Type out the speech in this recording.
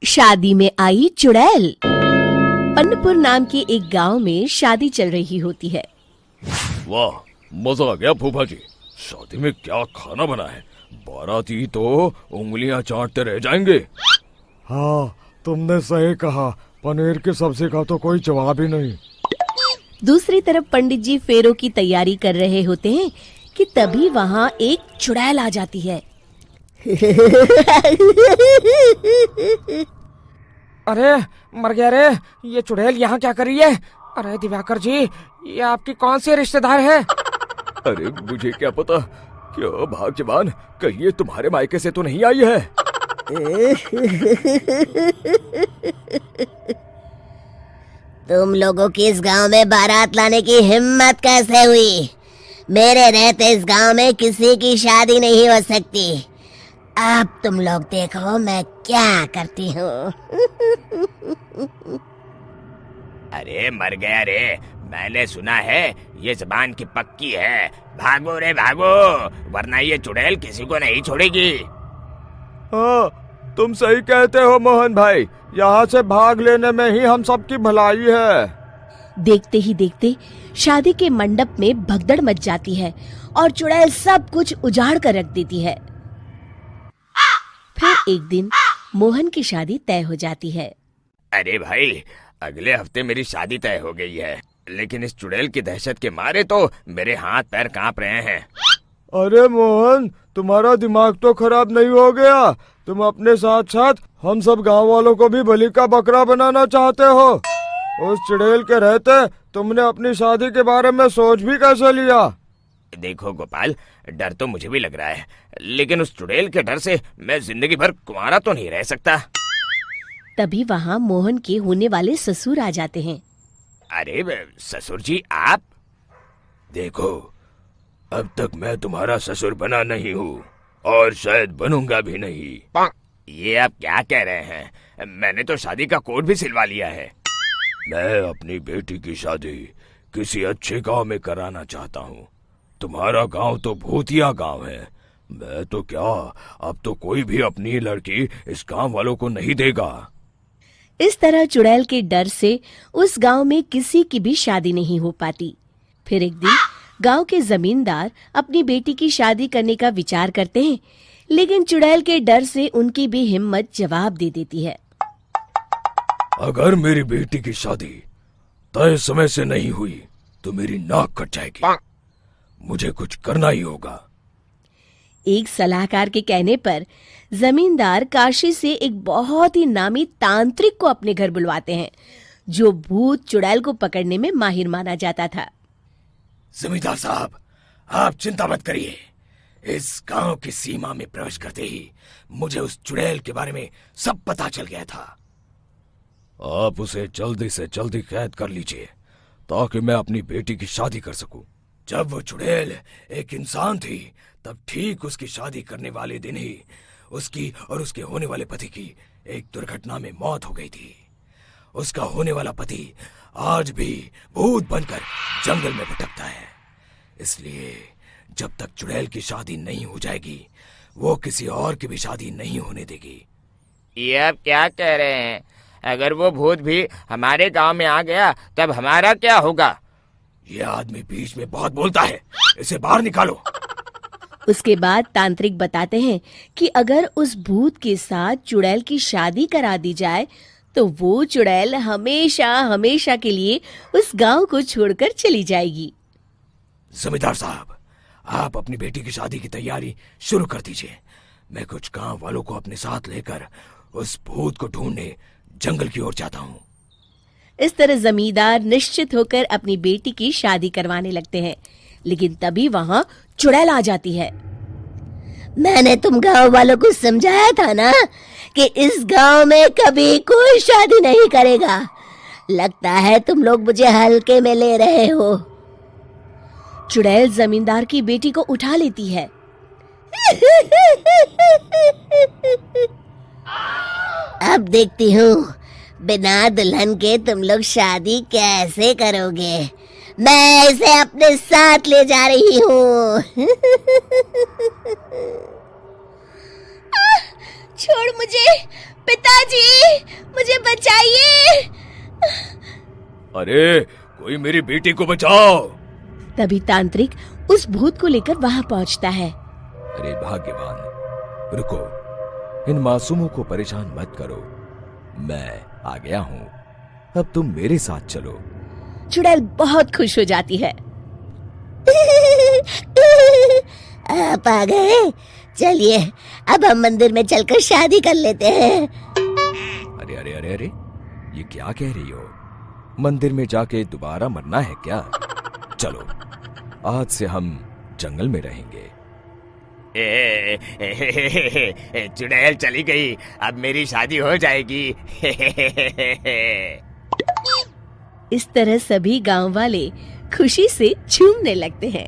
शादी में आई चुड़ैल। अन्नपुर नाम के एक गांव में शादी चल रही होती है। वाह, मजा आ गया फूफा जी। शादी में क्या खाना बना है, बाराती तो उंगलियां चाटते रह जाएंगे। हाँ, तुमने सही कहा। पनीर की सब्जी का तो कोई जवाब ही नहीं। दूसरी तरफ पंडित जी फेरों की तैयारी कर रहे होते हैं कि तभी वहाँ एक चुड़ैल आ जाती है। अरे मर गया रे, ये चुड़ैल यहाँ क्या कर रही है? अरे दिवाकर जी, ये आपकी कौन सी रिश्तेदार है? अरे मुझे क्या पता, क्या भाग्यवान, कहीं ये तुम्हारे मायके से तो नहीं आई है। तुम लोगों की इस गांव में बारात लाने की हिम्मत कैसे हुई? मेरे रहते इस गांव में किसी की शादी नहीं हो सकती। अब तुम लोग देखो मैं क्या करती हूँ। अरे मर गया रे, मैंने सुना है ये जबान की पक्की है। भागो रे भागो, वरना ये चुड़ैल किसी को नहीं छोड़ेगी। हाँ, तुम सही कहते हो मोहन भाई। यहाँ से भाग लेने में ही हम सबकी भलाई है। देखते ही देखते शादी के मंडप में भगदड़ मच जाती है और चुड़ैल सब कुछ उजाड़ कर रख देती है। फिर एक दिन मोहन की शादी तय हो जाती है। अरे भाई, अगले हफ्ते मेरी शादी तय हो गई है, लेकिन इस चुड़ैल की दहशत के मारे तो मेरे हाथ पैर कांप रहे हैं। अरे मोहन, तुम्हारा दिमाग तो खराब नहीं हो गया? तुम अपने साथ साथ हम सब गांव वालों को भी बलि का बकरा बनाना चाहते हो? उस चुड़ैल के रहते तुमने अपनी शादी के बारे में सोच भी कैसे लिया? देखो गोपाल, डर तो मुझे भी लग रहा है, लेकिन उस चुड़ैल के डर से मैं जिंदगी भर कुंवारा तो नहीं रह सकता। तभी वहाँ मोहन के होने वाले ससुर आ जाते हैं। अरे ससुर जी, आप? देखो, अब तक मैं तुम्हारा ससुर बना नहीं हूँ और शायद बनूंगा भी नहीं। ये आप क्या कह रहे हैं? मैंने तो शादी का कोड भी सिलवा लिया है। मैं अपनी बेटी की शादी किसी अच्छे गांव में कराना चाहता हूँ। तुम्हारा गांव तो भूतिया गांव है। मैं तो क्या, अब तो कोई भी अपनी लड़की इस गांव वालों को नहीं देगा। इस तरह चुड़ैल के डर से उस गांव में किसी की भी शादी नहीं हो पाती। फिर एक दिन गांव के जमींदार अपनी बेटी की शादी करने का विचार करते हैं, लेकिन चुड़ैल के डर से उनकी भी हिम्मत जवाब दे देती है। अगर मेरी बेटी की शादी तय समय से नहीं हुई तो मेरी नाक कट जाएगी। मुझे कुछ करना ही होगा। एक सलाहकार के कहने पर जमींदार काशी से एक बहुत ही नामी तांत्रिक को अपने घर बुलवाते हैं, जो भूत चुड़ैल को पकड़ने में माहिर माना जाता था। जमींदार साहब, आप चिंता मत करिए। इस गांव की सीमा में प्रवेश करते ही मुझे उस चुड़ैल के बारे में सब पता चल गया था। आप उसे जल्दी से जल्दी कैद कर लीजिए ताकि मैं अपनी बेटी की शादी कर सकूं। जब वो चुड़ैल एक इंसान थी, तब ठीक उसकी शादी करने वाले दिन ही उसकी और उसके होने वाले पति की एक दुर्घटना में मौत हो गई थी। उसका होने वाला पति आज भी भूत बनकर जंगल में भटकता है। इसलिए जब तक चुड़ैल की शादी नहीं हो जाएगी, वो किसी और की भी शादी नहीं होने देगी। ये आप क्या कह रहे हैं? अगर वो भूत भी हमारे गांव में आ गया, तब हमारा क्या होगा? ये आदमी बीच में बहुत बोलता है, इसे बाहर निकालो। उसके बाद तांत्रिक बताते हैं कि अगर उस भूत के साथ चुड़ैल की शादी करा दी जाए तो वो चुड़ैल हमेशा हमेशा के लिए उस गांव को छोड़कर चली जाएगी। जमींदार साहब, आप अपनी बेटी की शादी की तैयारी शुरू कर दीजिए। मैं कुछ गांव वालों को अपने साथ लेकर उस भूत को ढूंढने जंगल की ओर जाता हूँ। इस तरह जमींदार निश्चित होकर अपनी बेटी की शादी करवाने लगते हैं, लेकिन तभी वहाँ चुड़ैल आ जाती है। मैंने तुम गांव वालों को समझाया था ना कि इस गांव में कभी कोई शादी नहीं करेगा। लगता है तुम लोग मुझे हल्के में ले रहे हो। चुड़ैल जमींदार की बेटी को उठा लेती है। अब देखती हूँ बिना दुल्हन के तुम लोग शादी कैसे करोगे। मैं इसे अपने साथ ले जा रही हूँ। छोड़ मुझे, पिताजी, मुझे बचाइए। अरे कोई मेरी बेटी को बचाओ। तभी तांत्रिक उस भूत को लेकर वहां पहुंचता है। अरे भाग्यवान, रुको, इन मासूमों को परेशान मत करो, मैं आ गया हूँ, अब तुम मेरे साथ चलो। चुड़ैल बहुत खुश हो जाती है। आप आ गए, चलिए अब हम मंदिर में चलकर शादी कर लेते हैं। अरे अरे अरे अरे, ये क्या कह रही हो? मंदिर में जाके दोबारा मरना है क्या? चलो, आज से हम जंगल में रहेंगे। चुड़ैल चली गई, अब मेरी शादी हो जाएगी। इस तरह सभी गांव वाले खुशी से झूमने लगते हैं।